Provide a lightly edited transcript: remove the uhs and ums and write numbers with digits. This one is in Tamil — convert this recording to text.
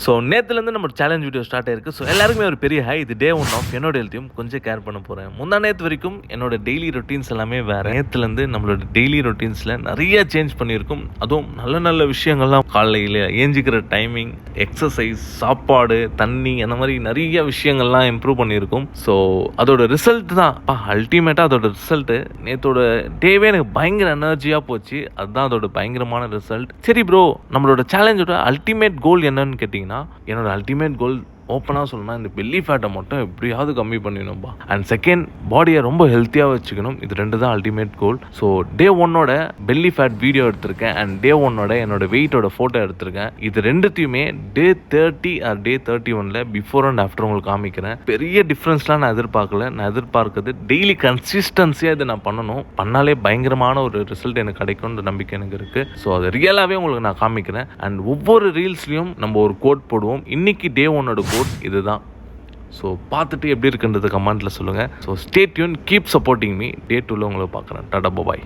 ஸோ நேற்றுலேருந்து நம்ம சேலஞ்ச் வீடியோ ஸ்டார்ட் ஆயிருக்கு. ஸோ எல்லாருக்குமே ஒரு பெரிய ஹை. இது டே 1 ஆஃப் என்னோட ஹெல்த்தையும் கொஞ்சம் கேர் பண்ண போகிறேன். முந்தா நேற்று வரைக்கும் என்னோட டெய்லி ரொட்டீன்ஸ் எல்லாமே வேறு. நேற்றுலேருந்து நம்மளோட டெய்லி ரொட்டீன்ஸில் நிறைய சேஞ்ச் பண்ணியிருக்கும். அதுவும் நல்ல நல்ல விஷயங்கள்லாம் காலையில் ஏஞ்சிக்கிற டைமிங், எக்ஸசைஸ், சாப்பாடு, தண்ணி, அந்த மாதிரி நிறைய விஷயங்கள்லாம் இம்ப்ரூவ் பண்ணியிருக்கும். ஸோ அதோட ரிசல்ட் தான் அல்டிமேட்டாக அதோட ரிசல்ட்டு. நேற்றோட டேவே எனக்கு பயங்கர எனர்ஜியாக போச்சு. அதுதான் அதோட பயங்கரமான ரிசல்ட். சரி ப்ரோ, நம்மளோட சேலஞ்சோட அல்டிமேட் கோல் என்னன்னு கேட்டிங்கன்னா, என்னோட அல்டிமேட் கோல் ஓப்பனாக சொல்லணும்னா இந்த பெல்லி ஃபேட்டை மட்டும் எப்படியாவது கம்மி பண்ணிடணும்பா. அண்ட் செகண்ட், பாடியை ரொம்ப ஹெல்த்தியாக வச்சுக்கணும். இது ரெண்டு தான் அல்டிமேட் கோல். ஸோ டே 1ஓட பெல்லி ஃபேட் வீடியோ எடுத்திருக்கேன் அண்ட் டே 1ஓட என்னோட வெயிட்டோட ஃபோட்டோ எடுத்திருக்கேன். இது ரெண்டுத்தையுமே day 30 or day 31 before and after உங்களுக்கு காமிக்கிறேன். பெரிய டிஃப்ரென்ஸ்லாம் நான் எதிர்பார்க்கல. நான் எதிர்பார்க்குறது டெய்லி கன்சிஸ்டன்சியாக இதை நான் பண்ணணும். பண்ணாலே பயங்கரமான ஒரு ரிசல்ட் எனக்கு கிடைக்கும்ன்ற நம்பிக்கை எனக்கு இருக்குது. ஸோ அது ரியலாகவே உங்களுக்கு நான் காமிக்கிறேன். அண்ட் ஒவ்வொரு ரீல்ஸ்லையும் நம்ம ஒரு கோட் போடுவோம். இன்னைக்கு டே 1ஓட கோட் இதுதான். ஸோ பார்த்துட்டு எப்படி இருக்குன்றது கமெண்ட்டில் சொல்லுங்கள். So stay tune, keep supporting me. Day 2ல உங்களை பார்க்குறேன். டாடா பாய்.